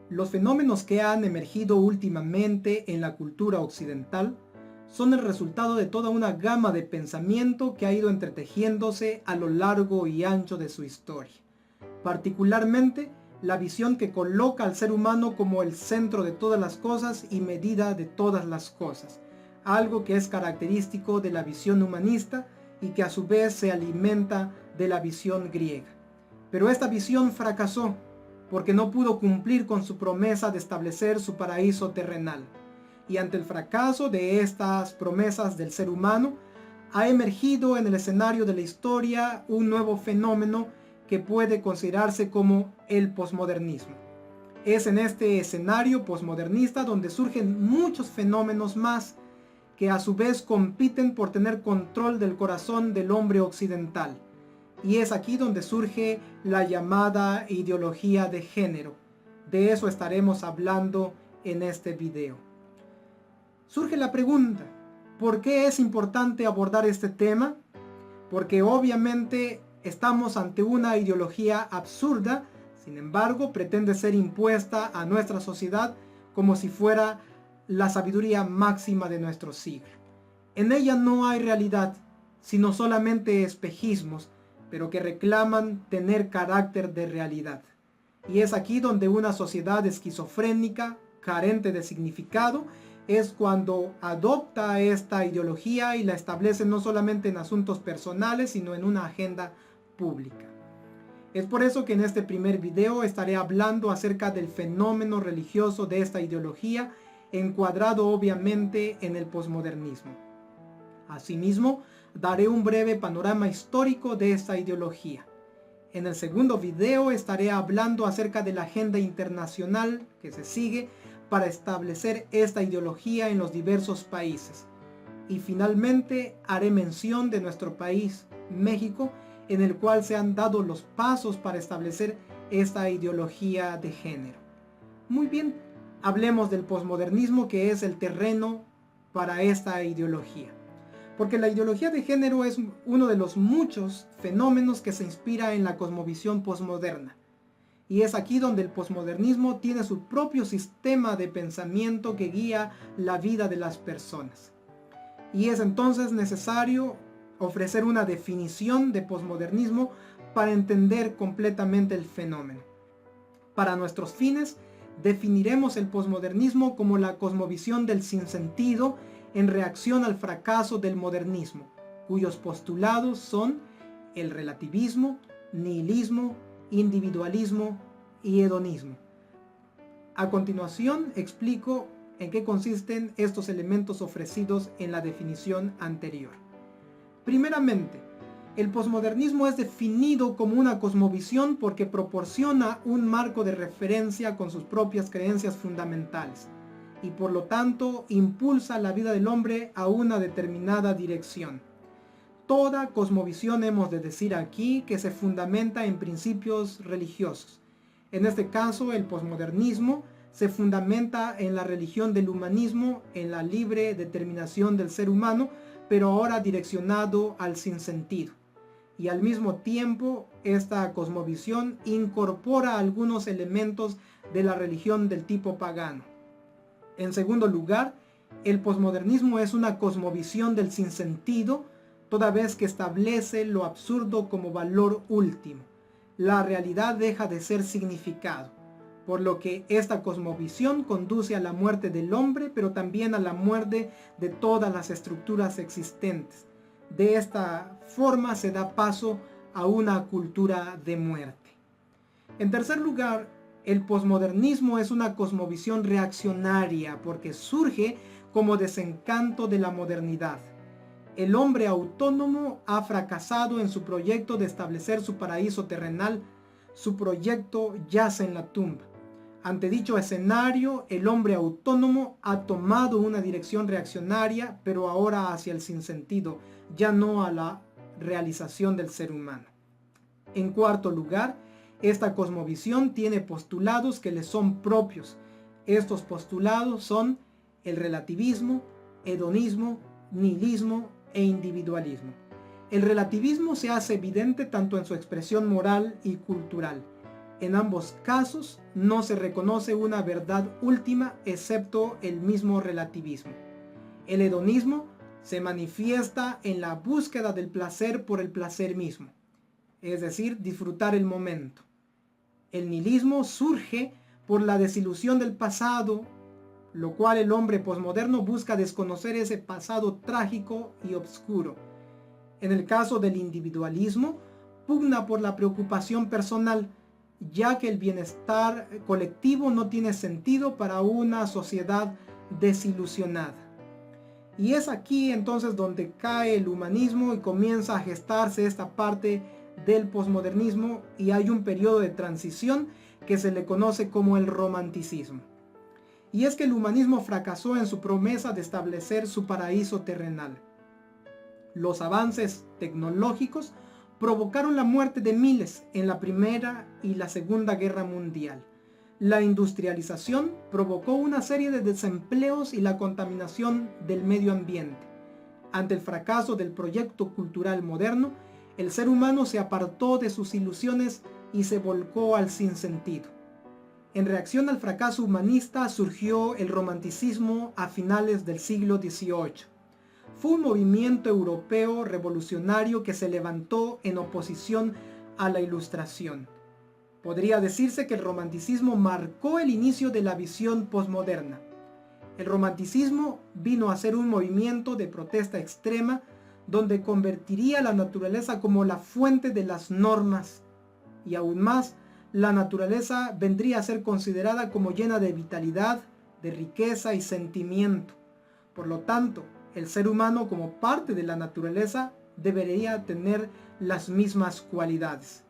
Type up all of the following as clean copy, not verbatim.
Los fenómenos que han emergido últimamente en la cultura occidental son el resultado de toda una gama de pensamiento que ha ido entretejiéndose a lo largo y ancho de su historia. Particularmente, la visión que coloca al ser humano como el centro de todas las cosas y medida de todas las cosas, algo que es característico de la visión humanista y que a su vez se alimenta de la visión griega. Pero esta visión fracasó porque no pudo cumplir con su promesa de establecer su paraíso terrenal. Y ante el fracaso de estas promesas del ser humano, ha emergido en el escenario de la historia un nuevo fenómeno que puede considerarse como el posmodernismo. Es en este escenario posmodernista donde surgen muchos fenómenos más que a su vez compiten por tener control del corazón del hombre occidental. Y es aquí donde surge la llamada ideología de género. De eso estaremos hablando en este video. Surge la pregunta, ¿por qué es importante abordar este tema? Porque obviamente estamos ante una ideología absurda, sin embargo pretende ser impuesta a nuestra sociedad como si fuera la sabiduría máxima de nuestro siglo. En ella no hay realidad, sino solamente espejismos, pero que reclaman tener carácter de realidad. Y es aquí donde una sociedad esquizofrénica, carente de significado, es cuando adopta esta ideología y la establece no solamente en asuntos personales, sino en una agenda pública. Es por eso que en este primer video estaré hablando acerca del fenómeno religioso de esta ideología, encuadrado obviamente en el posmodernismo. Asimismo, daré un breve panorama histórico de esta ideología. En el segundo video estaré hablando acerca de la agenda internacional que se sigue para establecer esta ideología en los diversos países. Y finalmente haré mención de nuestro país, México, en el cual se han dado los pasos para establecer esta ideología de género. Muy bien, hablemos del posmodernismo, que es el terreno para esta ideología. Porque la ideología de género es uno de los muchos fenómenos que se inspira en la cosmovisión posmoderna. Y es aquí donde el posmodernismo tiene su propio sistema de pensamiento que guía la vida de las personas. Y es entonces necesario ofrecer una definición de posmodernismo para entender completamente el fenómeno. Para nuestros fines, definiremos el posmodernismo como la cosmovisión del sinsentido en reacción al fracaso del modernismo, cuyos postulados son el relativismo, nihilismo, individualismo y hedonismo. A continuación explico en qué consisten estos elementos ofrecidos en la definición anterior. Primeramente, el posmodernismo es definido como una cosmovisión porque proporciona un marco de referencia con sus propias creencias fundamentales y por lo tanto impulsa la vida del hombre a una determinada dirección. Toda cosmovisión, hemos de decir aquí, que se fundamenta en principios religiosos. En este caso, el posmodernismo se fundamenta en la religión del humanismo, en la libre determinación del ser humano, pero ahora direccionado al sinsentido. Y al mismo tiempo, esta cosmovisión incorpora algunos elementos de la religión del tipo pagano. En segundo lugar, el posmodernismo es una cosmovisión del sinsentido, toda vez que establece lo absurdo como valor último. La realidad deja de ser significado, por lo que esta cosmovisión conduce a la muerte del hombre, pero también a la muerte de todas las estructuras existentes. De esta forma se da paso a una cultura de muerte. En tercer lugar, el posmodernismo es una cosmovisión reaccionaria porque surge como desencanto de la modernidad. El hombre autónomo ha fracasado en su proyecto de establecer su paraíso terrenal. Su proyecto yace en la tumba. Ante dicho escenario, el hombre autónomo ha tomado una dirección reaccionaria, pero ahora hacia el sinsentido, ya no a la realización del ser humano. En cuarto lugar, esta cosmovisión tiene postulados que le son propios. Estos postulados son el relativismo, hedonismo, nihilismo e individualismo. El relativismo se hace evidente tanto en su expresión moral y cultural. En ambos casos no se reconoce una verdad última excepto el mismo relativismo. El hedonismo se manifiesta en la búsqueda del placer por el placer mismo, es decir, disfrutar el momento. El nihilismo surge por la desilusión del pasado, lo cual el hombre posmoderno busca desconocer ese pasado trágico y oscuro. En el caso del individualismo, pugna por la preocupación personal, ya que el bienestar colectivo no tiene sentido para una sociedad desilusionada. Y es aquí entonces donde cae el humanismo y comienza a gestarse esta parte del posmodernismo, y hay un periodo de transición que se le conoce como el romanticismo. Y es que el humanismo fracasó en su promesa de establecer su paraíso terrenal. Los avances tecnológicos provocaron la muerte de miles en la Primera y la Segunda Guerra Mundial. La industrialización provocó una serie de desempleos y la contaminación del medio ambiente. Ante el fracaso del proyecto cultural moderno, el ser humano se apartó de sus ilusiones y se volcó al sinsentido. En reacción al fracaso humanista surgió el romanticismo a finales del siglo XVIII. Fue un movimiento europeo revolucionario que se levantó en oposición a la Ilustración. Podría decirse que el romanticismo marcó el inicio de la visión posmoderna. El romanticismo vino a ser un movimiento de protesta extrema donde convertiría la naturaleza como la fuente de las normas, y aún más, la naturaleza vendría a ser considerada como llena de vitalidad, de riqueza y sentimiento. Por lo tanto, el ser humano como parte de la naturaleza debería tener las mismas cualidades.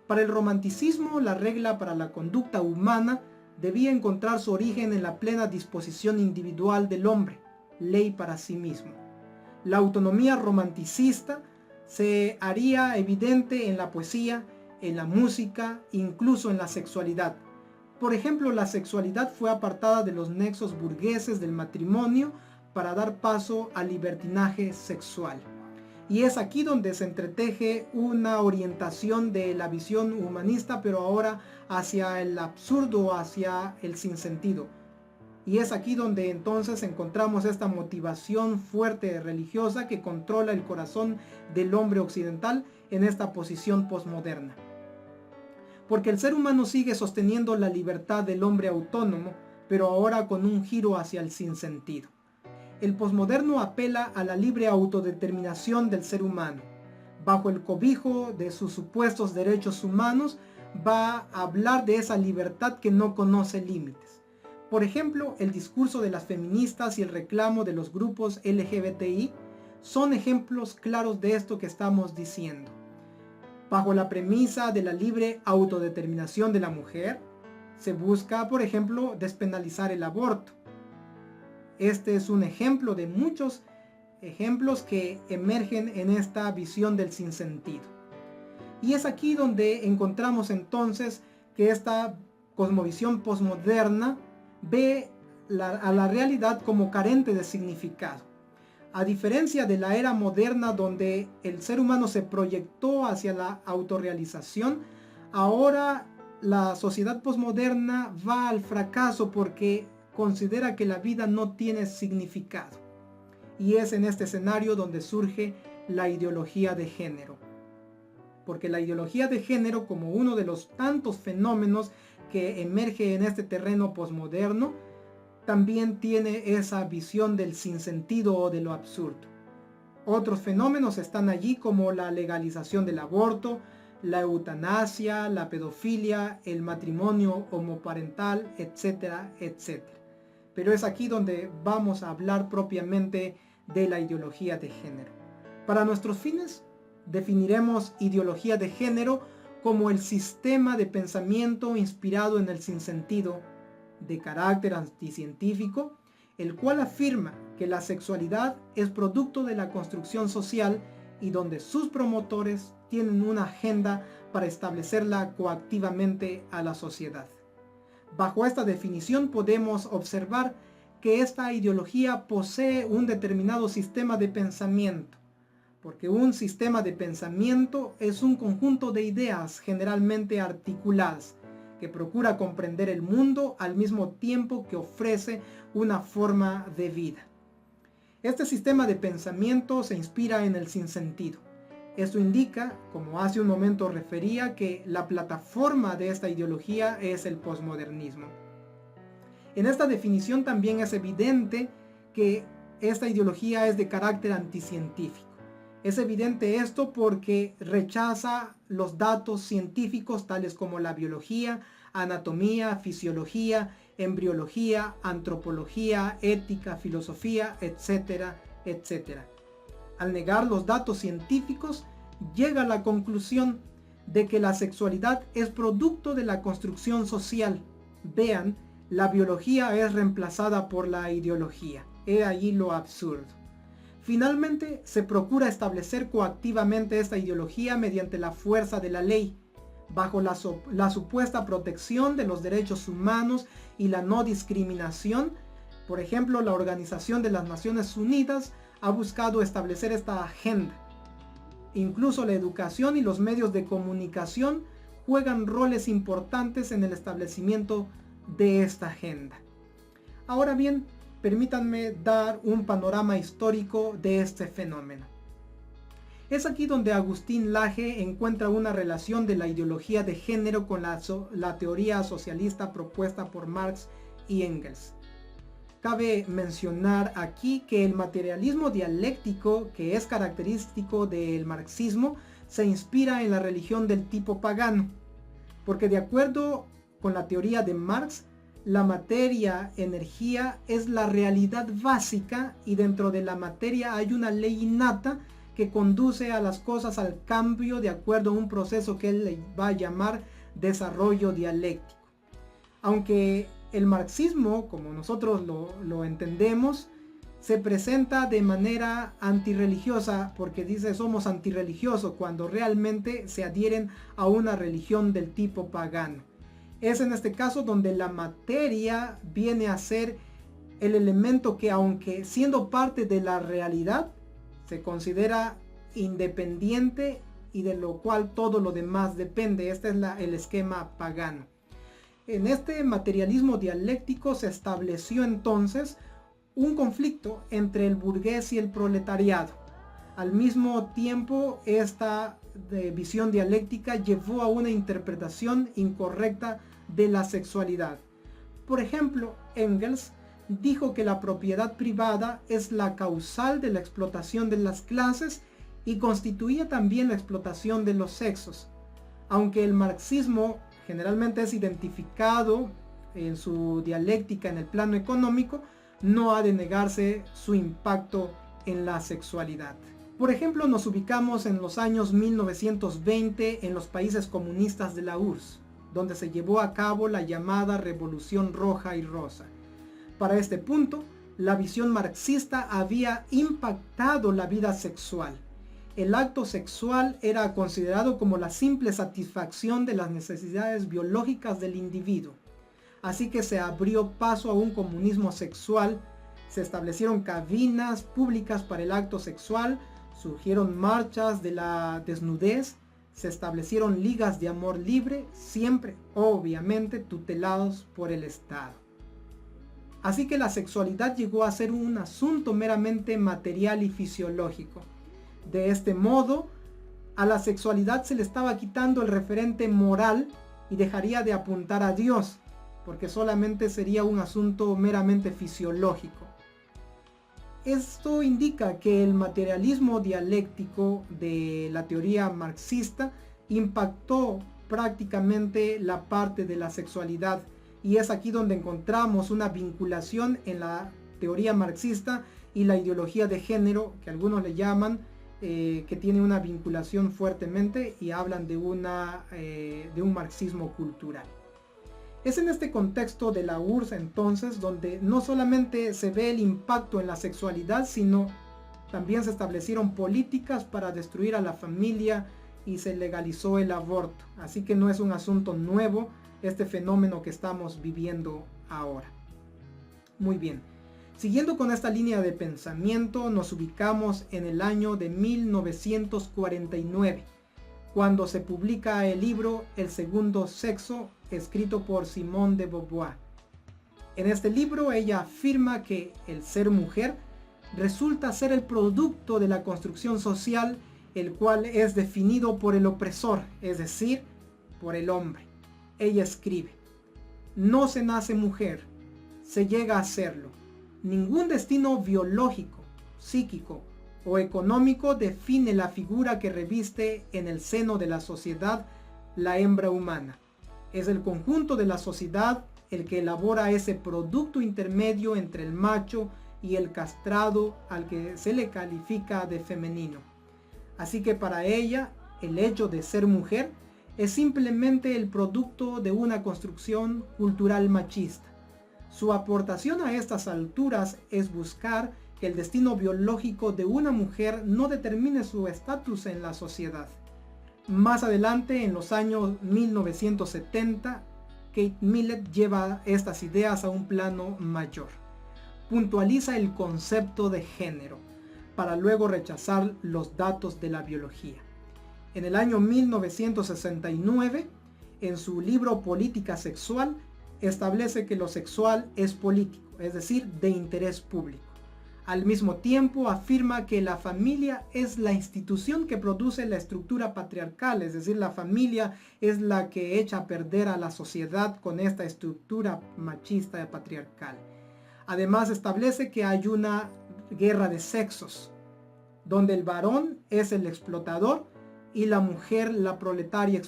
Para el romanticismo, la regla para la conducta humana debía encontrar su origen en la plena disposición individual del hombre, ley para sí mismo. La autonomía romanticista se haría evidente en la poesía, en la música, incluso en la sexualidad. Por ejemplo, la sexualidad fue apartada de los nexos burgueses del matrimonio para dar paso al libertinaje sexual. Y es aquí donde se entreteje una orientación de la visión humanista, pero ahora hacia el absurdo, hacia el sinsentido. Y es aquí donde entonces encontramos esta motivación fuerte religiosa que controla el corazón del hombre occidental en esta posición posmoderna. Porque el ser humano sigue sosteniendo la libertad del hombre autónomo, pero ahora con un giro hacia el sinsentido. El posmoderno apela a la libre autodeterminación del ser humano. Bajo el cobijo de sus supuestos derechos humanos, va a hablar de esa libertad que no conoce límites. Por ejemplo, el discurso de las feministas y el reclamo de los grupos LGBTI son ejemplos claros de esto que estamos diciendo. Bajo la premisa de la libre autodeterminación de la mujer, se busca, por ejemplo, despenalizar el aborto. Este es un ejemplo de muchos ejemplos que emergen en esta visión del sinsentido. Y es aquí donde encontramos entonces que esta cosmovisión posmoderna ve a la realidad como carente de significado. A diferencia de la era moderna donde el ser humano se proyectó hacia la autorrealización, ahora la sociedad posmoderna va al fracaso porque considera que la vida no tiene significado. Y es en este escenario donde surge la ideología de género. Porque la ideología de género, como uno de los tantos fenómenos que emerge en este terreno posmoderno, también tiene esa visión del sinsentido o de lo absurdo. Otros fenómenos están allí como la legalización del aborto, la eutanasia, la pedofilia, el matrimonio homoparental, etcétera, etcétera. Pero es aquí donde vamos a hablar propiamente de la ideología de género. Para nuestros fines, definiremos ideología de género como el sistema de pensamiento inspirado en el sinsentido, de carácter anticientífico, el cual afirma que la sexualidad es producto de la construcción social y donde sus promotores tienen una agenda para establecerla coactivamente a la sociedad. Bajo esta definición podemos observar que esta ideología posee un determinado sistema de pensamiento, porque un sistema de pensamiento es un conjunto de ideas generalmente articuladas, que procura comprender el mundo al mismo tiempo que ofrece una forma de vida. Este sistema de pensamiento se inspira en el sinsentido. Esto indica, como hace un momento refería, que la plataforma de esta ideología es el posmodernismo. En esta definición también es evidente que esta ideología es de carácter anticientífico. Es evidente esto porque rechaza los datos científicos tales como la biología, anatomía, fisiología, embriología, antropología, ética, filosofía, etcétera, etcétera. Al negar los datos científicos, llega a la conclusión de que la sexualidad es producto de la construcción social. Vean, la biología es reemplazada por la ideología. He allí lo absurdo. Finalmente, se procura establecer coactivamente esta ideología mediante la fuerza de la ley, bajo la supuesta protección de los derechos humanos y la no discriminación. Por ejemplo, la Organización de las Naciones Unidas ha buscado establecer esta agenda. Incluso la educación y los medios de comunicación juegan roles importantes en el establecimiento de esta agenda. Ahora bien, permítanme dar un panorama histórico de este fenómeno. Es aquí donde Agustín Laje encuentra una relación de la ideología de género con la teoría socialista propuesta por Marx y Engels. Cabe mencionar aquí que el materialismo dialéctico, que es característico del marxismo, se inspira en la religión del tipo pagano, porque de acuerdo con la teoría de Marx, la materia, energía, es la realidad básica y dentro de la materia hay una ley innata que conduce a las cosas al cambio de acuerdo a un proceso que él le va a llamar desarrollo dialéctico. Aunque el marxismo, como nosotros lo entendemos, se presenta de manera antirreligiosa porque dice somos antirreligiosos cuando realmente se adhieren a una religión del tipo pagano. Es en este caso donde la materia viene a ser el elemento que, aunque siendo parte de la realidad, se considera independiente y de lo cual todo lo demás depende. Este es el esquema pagano. En este materialismo dialéctico se estableció entonces un conflicto entre el burgués y el proletariado. Al mismo tiempo, esta visión dialéctica llevó a una interpretación incorrecta de la sexualidad. Por ejemplo, Engels dijo que la propiedad privada es la causal de la explotación de las clases y constituía también la explotación de los sexos. Aunque el marxismo generalmente es identificado en su dialéctica en el plano económico, no ha de negarse su impacto en la sexualidad. Por ejemplo, nos ubicamos en los años 1920 en los países comunistas de la URSS, donde se llevó a cabo la llamada Revolución Roja y Rosa. Para este punto, la visión marxista había impactado la vida sexual. El acto sexual era considerado como la simple satisfacción de las necesidades biológicas del individuo. Así que se abrió paso a un comunismo sexual, se establecieron cabinas públicas para el acto sexual, surgieron marchas de la desnudez, se establecieron ligas de amor libre, siempre, obviamente, tutelados por el Estado. Así que la sexualidad llegó a ser un asunto meramente material y fisiológico. De este modo, a la sexualidad se le estaba quitando el referente moral y dejaría de apuntar a Dios, porque solamente sería un asunto meramente fisiológico. Esto indica que el materialismo dialéctico de la teoría marxista impactó prácticamente la parte de la sexualidad, y es aquí donde encontramos una vinculación en la teoría marxista y la ideología de género, que algunos le llaman, que tiene una vinculación fuertemente y hablan de un marxismo cultural. Es en este contexto de la URSS entonces donde no solamente se ve el impacto en la sexualidad, sino también se establecieron políticas para destruir a la familia y se legalizó el aborto. Así que no es un asunto nuevo este fenómeno que estamos viviendo ahora. Muy bien, siguiendo con esta línea de pensamiento, nos ubicamos en el año de 1949, cuando se publica el libro El segundo sexo escrito por Simone de Beauvoir. En este libro ella afirma que el ser mujer resulta ser el producto de la construcción social, el cual es definido por el opresor, es decir, por el hombre. Ella escribe: no se nace mujer, se llega a serlo. Ningún destino biológico, psíquico o económico define la figura que reviste en el seno de la sociedad la hembra humana. Es el conjunto de la sociedad el que elabora ese producto intermedio entre el macho y el castrado, al que se le califica de femenino. Así que para ella, el hecho de ser mujer es simplemente el producto de una construcción cultural machista. Su aportación a estas alturas es buscar que el destino biológico de una mujer no determine su estatus en la sociedad. Más adelante, en los años 1970, Kate Millett lleva estas ideas a un plano mayor. Puntualiza el concepto de género, para luego rechazar los datos de la biología. En el año 1969, en su libro Política Sexual, establece que lo sexual es político, es decir, de interés público. Al mismo tiempo afirma que la familia es la institución que produce la estructura patriarcal, es decir, la familia es la que echa a perder a la sociedad con esta estructura machista y patriarcal. Además establece que hay una guerra de sexos, donde el varón es el explotador y la mujer la proletaria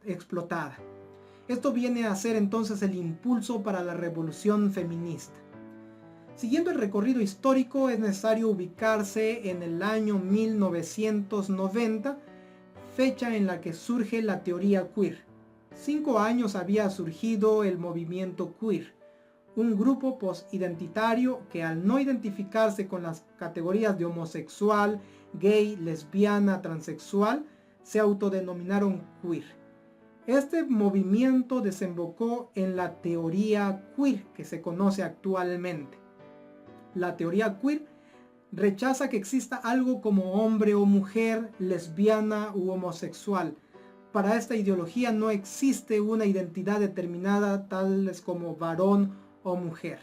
explotada. Esto viene a ser entonces el impulso para la revolución feminista. Siguiendo el recorrido histórico, es necesario ubicarse en el año 1990, fecha en la que surge la teoría queer. 5 años había surgido el movimiento queer, un grupo posidentitario que, al no identificarse con las categorías de homosexual, gay, lesbiana, transexual, se autodenominaron queer. Este movimiento desembocó en la teoría queer que se conoce actualmente. La teoría queer rechaza que exista algo como hombre o mujer, lesbiana u homosexual. Para esta ideología no existe una identidad determinada tales como varón o mujer.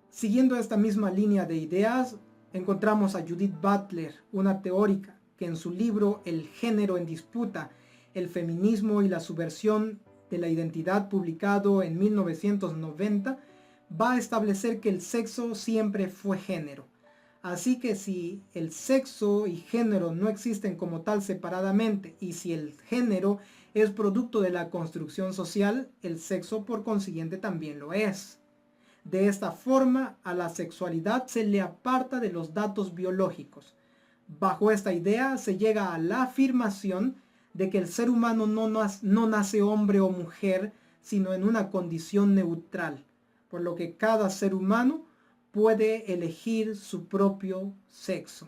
Siguiendo esta misma línea de ideas, encontramos a Judith Butler, una teórica que en su libro El género en disputa, el feminismo y la subversión de la identidad, publicado en 1990, va a establecer que el sexo siempre fue género. Así que si el sexo y género no existen como tal separadamente, y si el género es producto de la construcción social, el sexo por consiguiente también lo es. De esta forma, a la sexualidad se le aparta de los datos biológicos. Bajo esta idea se llega a la afirmación de que el ser humano no nace hombre o mujer, sino en una condición neutral, por lo que cada ser humano puede elegir su propio sexo.